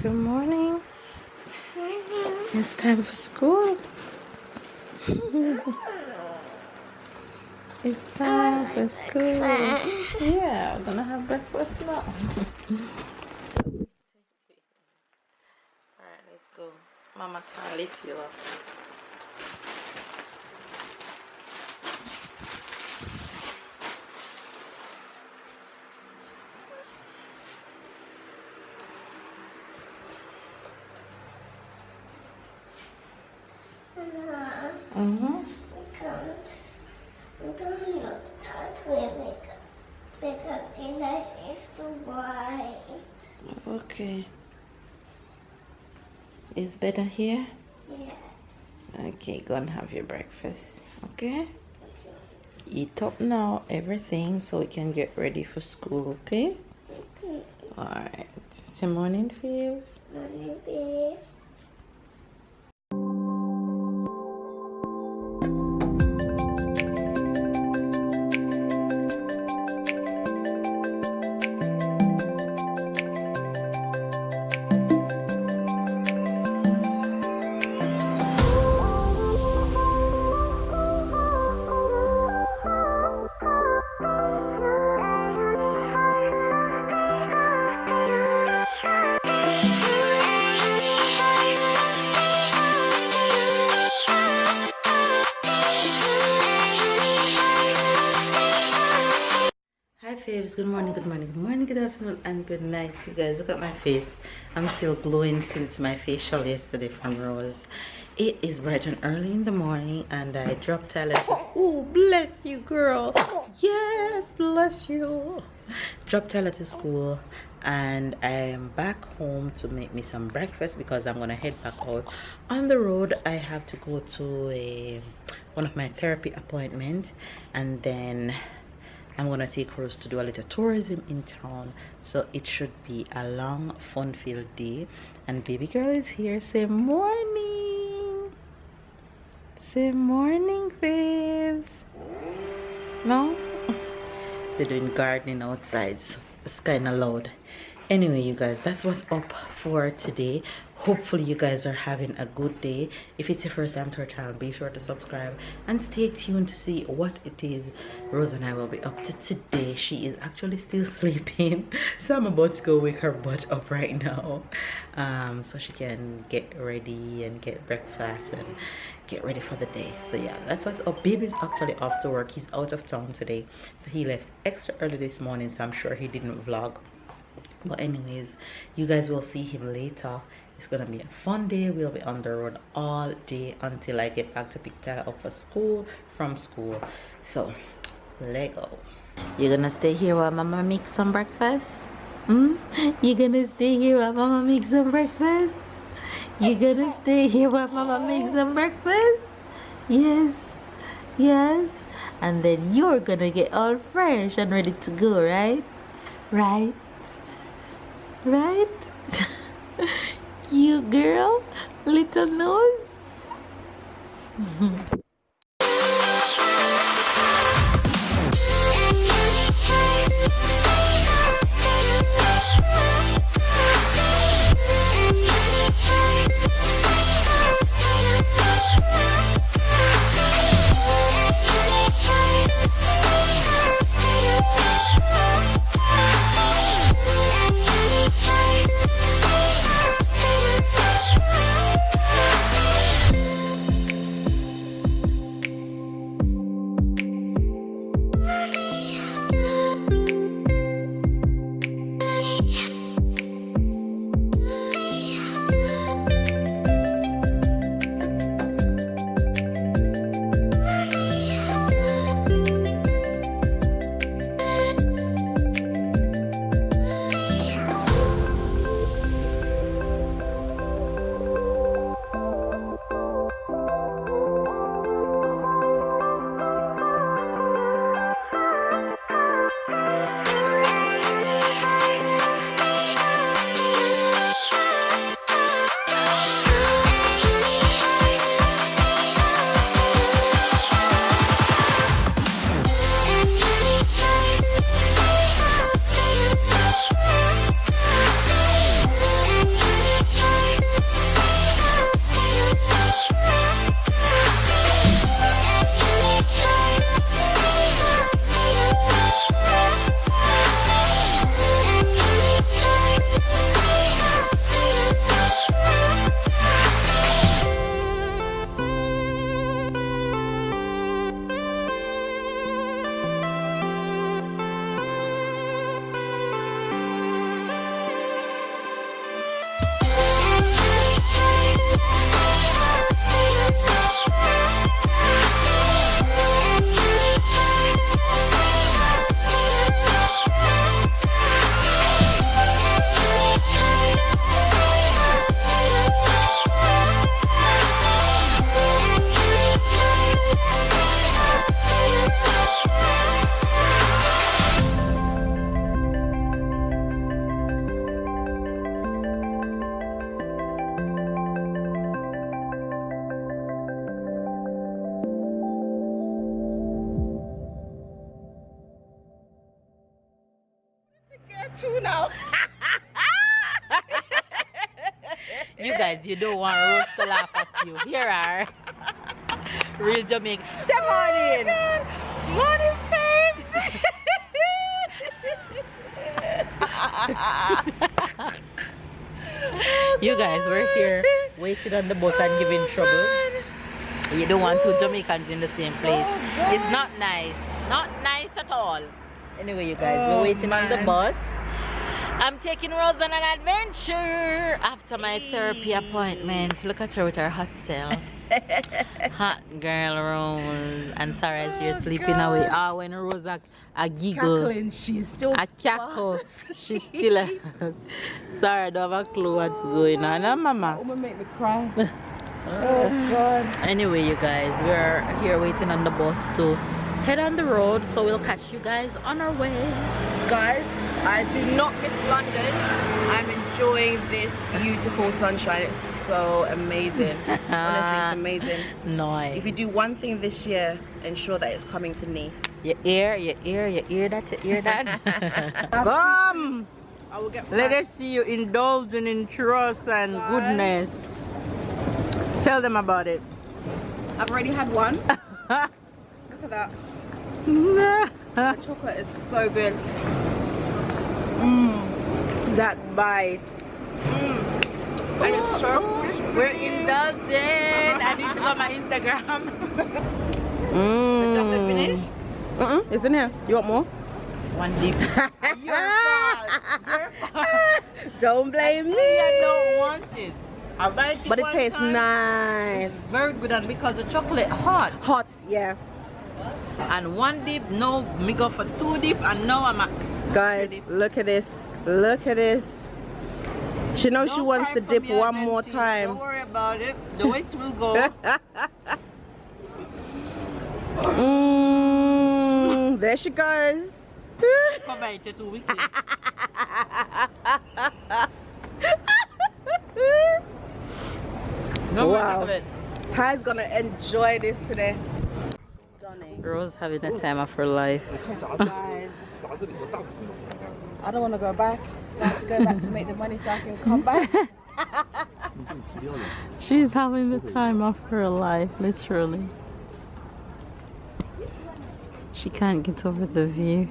Good morning. It's time for school. It's time for school. Yeah, we're gonna have breakfast now. Alright, let's go. Mama can't lift you up. I'm gonna look touch with makeup because the light is too bright. Okay. Is better here? Yeah. Okay, go and have your breakfast. Okay? Eat up now, everything, so we can get ready for school, okay? Okay. Alright. It's your morning, Fields. Morning, babe. Hi faves, good morning, good morning, good morning, good afternoon, and good night. You guys, look at my face. I'm still glowing since my facial yesterday from Rose. It is bright and early in the morning, and I dropped Tyler. Oh, bless you, girl. Yes, bless you. Dropped Tyler to school, and I am back home to make me some breakfast because I'm gonna head back out on the road. I have to go to one of my therapy appointments, and then I'm gonna take Rose to do a little tourism in town, so it should be a long fun-filled day. And baby girl is here. Say morning. Say morning, babes. No? They're doing gardening outside, so it's kind of loud. Anyway, you guys, that's what's up for today. Hopefully you guys are having a good day. If it's your first time to our channel, be sure to subscribe and stay tuned to see what it is Rose and I will be up to today. She is actually still sleeping, so I'm about to go wake her butt up right now, so she can get ready and get breakfast and get ready for the day. So yeah, that's what's up. Baby's actually off to work. He's out of town today, so he left extra early this morning, so I'm sure he didn't vlog. But anyways, you guys will see him later. It's gonna be a fun day. We'll be on the road all day until I get back to pick Tyler up for school, from school. So let go. You're gonna stay here while mama makes some breakfast? You're gonna stay here while mama makes some breakfast? You're gonna stay here while mama makes some breakfast? Yes, yes. And then you're gonna get all fresh and ready to go, right? Right? Right? Cute girl, little nose. two now. You guys, you don't want Rose to laugh at you. Here are real Jamaican. Say morning. Morning face. You guys, we're here waiting on the bus and giving trouble. You don't want two Jamaicans in the same place. It's not nice. Not nice at all. Anyway, you guys, we're waiting on the bus. I'm taking Rose on an adventure after my therapy appointment. Look at her with her hot self. Hot girl Rose. And sorry as you're sleeping away. Ah, when Rose a giggle. Cackling, she's still A cackle. She's still a... Sorry, I don't have a clue what's going on. Huh, mama? gonna make me cry. Oh God. Anyway, you guys, we're here waiting on the bus to head on the road, so we'll catch you guys on our way. Guys, I do not miss London. I'm enjoying this beautiful sunshine. It's so amazing. Honestly, it's amazing. Nice. If you do one thing this year, ensure that it's coming to Nice. You hear that? Come! I will get Let us see you indulging in trust and goodness. Tell them about it. I've already had one. Look at that. The chocolate is so good. That bite. And it's so crispy. We're indulging. I need to go on my Instagram. The chocolate finished? It's in here. You want more? One dip. You're fine. Don't blame me. I don't want it. I bite it But it one tastes time. nice. It's very good, and because the chocolate hot. Hot, yeah. And one dip, no, me go for two dip, and now I'm at Guys, look at this. Look at this. She knows she wants to dip one more time. Don't worry about it. The way it will go. There she goes. Come by it 2 weeks. Wow. Ty's gonna enjoy this today. Stunning. Rose having a time of her life. Guys, I don't want to go back. I have to go back to make the money so I can come back. She's having the time of her life, literally. She can't get over the view.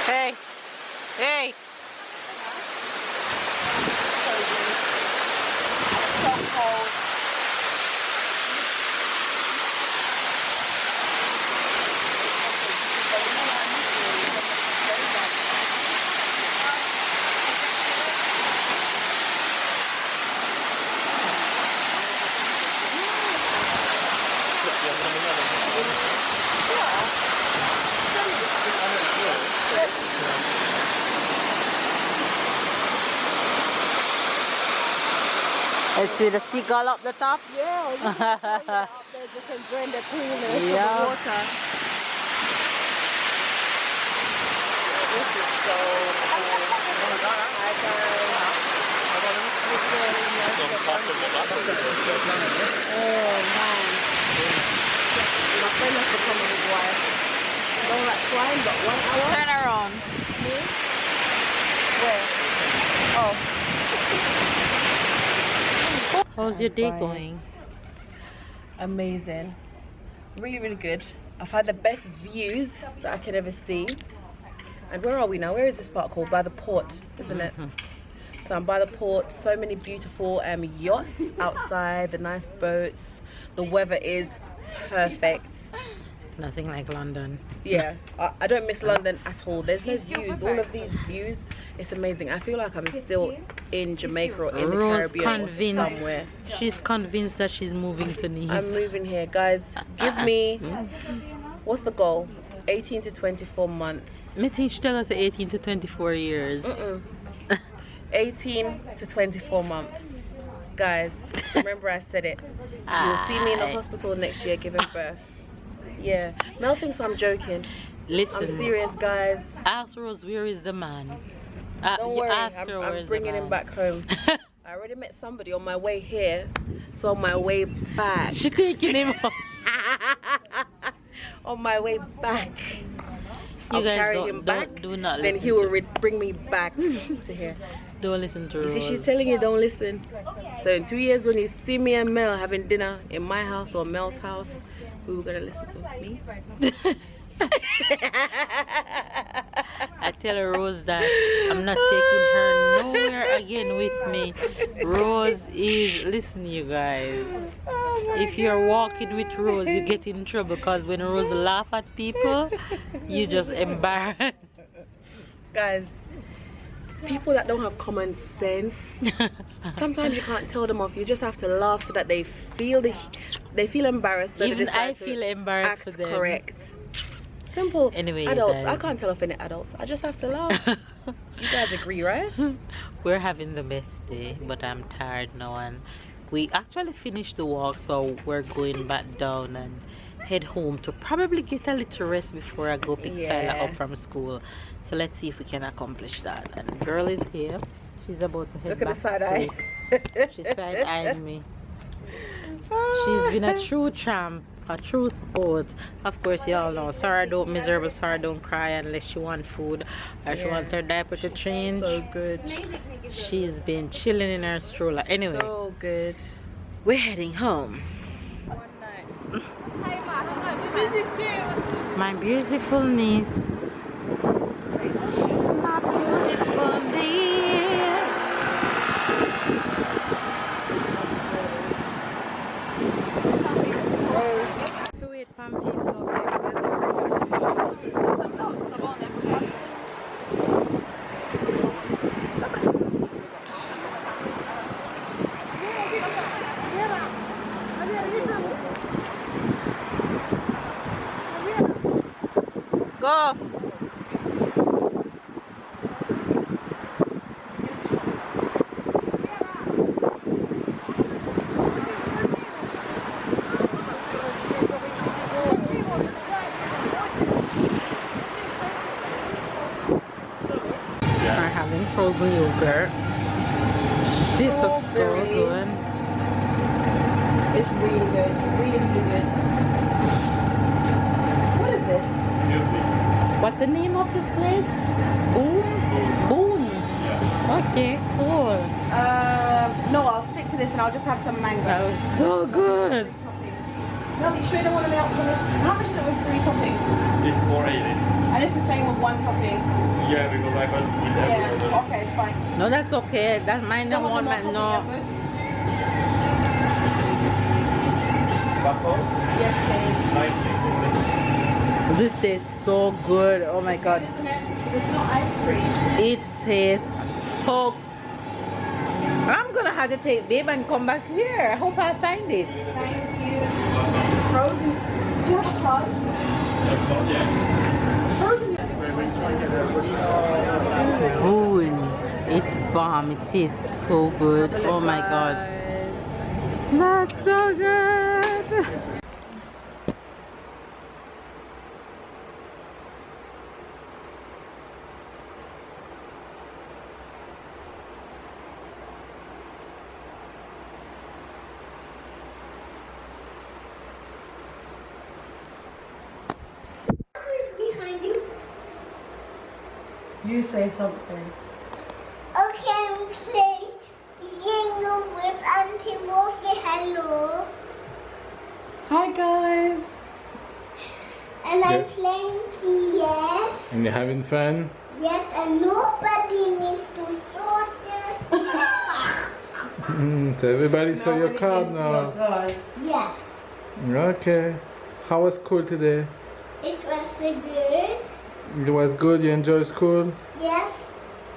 Hey, hey. Let's see the seagull up the top. Yeah, you can up there just enjoying the coolness of the water. This is so cool. Hi guys. Oh man. My friend has to come with his wife. I don't like flying, but 1 hour. Turn around. Me? Where? Oh. How's your day going? Amazing. Really, really good. I've had the best views that I could ever see. And where are we now? Where is this part called? By the port, isn't it? So I'm by the port. So many beautiful yachts outside, the nice boats. The weather is perfect. Nothing like London. Yeah, I don't miss London at all. There's no views. All of these views, it's amazing. I feel like I'm still in Jamaica or in the Caribbean or somewhere. She's convinced that she's moving to Nice. I'm moving here, guys. Give me, what's the goal? 18 to 24 months. I think she tells us 18 to 24 years. 18 to 24 months. Guys, remember I said it. You'll see me in the hospital next year giving birth. Yeah, Mel thinks I'm joking. Listen, I'm serious, guys. ask Rose where is the man. Don't You worry, ask her where I'm is bringing the him man. back home. I already met somebody on my way here, so on my way back. She taking him home. On my way back, I'll guys carry him back. do not then listen he will to- bring me back to here. Don't listen to You Rose. see, she's telling you don't listen. So in 2 years, when you see me and Mel having dinner in my house or Mel's house, who are gonna listen to me? I tell Rose that I'm not taking her nowhere again with me. Rose is, listen you guys, if you're walking with Rose, you get in trouble because when Rose laugh at people, you just embarrassed. Guys, people that don't have common sense, sometimes you can't tell them off. You just have to laugh so that they feel embarrassed. So Even I feel embarrassed for them. Correct. Simple. Anyway, adults, guys. I can't tell off any adults. I just have to laugh. You guys agree, right? We're having the best day, but I'm tired now, and we actually finished the walk, so we're going back down and head home to probably get a little rest before I go pick Tyler up from school. So let's see if we can accomplish that. And girl is here. She's about to head Look back at the side to eye. sleep. She's side-eyeing me. She's been a true champ, a true sport. Of course, you all know Sarah don't miserable, Sarah don't cry unless she want food or she wants her diaper to change. So good. She's been chilling in her stroller. Anyway, So good. we're heading home. My beautiful niece. My beautiful niece. Wait, palm people. Go. We're having frozen yogurt. This looks so good. It's really good. Really good. What is this? What's the name of this place? Boom? Boom. Okay, cool. No, I'll stick to this and I'll just have some mango. That was so good. No, you sure you don't want to melt for this? How much is it with 3 toppings? It's 480. And it's the same with 1 topping. Yeah, because I can't eat every other. Yeah, okay, it's fine. No, that's okay. That mine Don't don't want want the my more no. topping, Buffalo? you're good? Yes, please. 960. This tastes so good. Oh my god. Isn't it? It's not ice cream. It tastes so. I'm gonna have to take babe and come back here. I hope I find it. Thank you. Frozen. Do you have a card? Yeah. Frozen. Boom. It's bomb. It tastes so good. Oh my god. That's so good. Who's behind you? You say something. Okay, I'm playing Jingle with Auntie Rose. Say hello. Hi guys. And I'm Yes. playing yes. And you're having fun? Yes, and nobody needs to sort it. So everybody saw your card now. Yes. Okay. How was school today? It was so good. It was good. You enjoyed school? Yes.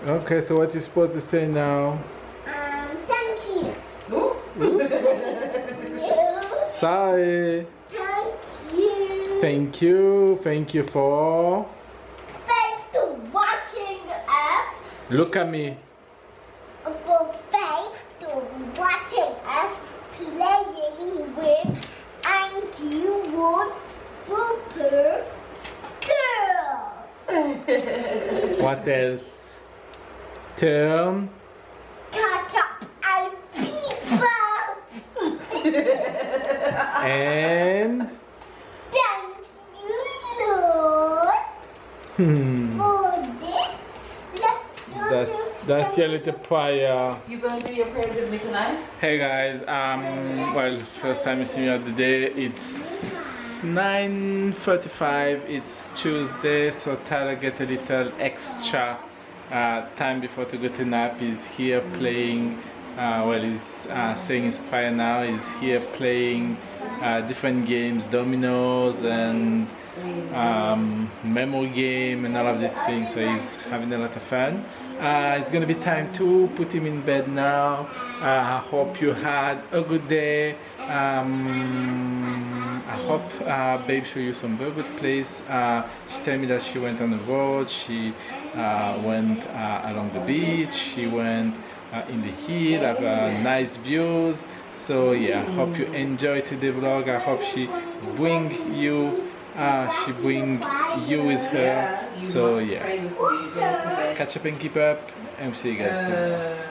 Okay. So what you supposed to say now? Thank you. Sorry. Thank you. Thank you. Thank you for. Thanks to watching us. Look at me. Thanks to watching us playing with Auntie Rose. super girl. What else? Turn. Catch up and people. And. Thank you, Lord, for this. That's your little prayer. You gonna do your prayers with me tonight? Hey guys, well, first time you see me of the day. It's 9:35. It's Tuesday, so Tyler get a little extra time before to go to nap. He's here playing. Well, he's saying his prayer now. He's here playing different games, dominoes and memory game and all of these things. So he's having a lot of fun. It's gonna be time to put him in bed now. I hope you had a good day. I hope babe showed you some very good place. She told me that she went on the road. She went along the beach. She went in the hill, have nice views. So yeah, I hope you enjoy today's vlog. I hope she bring you with her. So yeah, catch up and keep up, and we'll see you guys soon.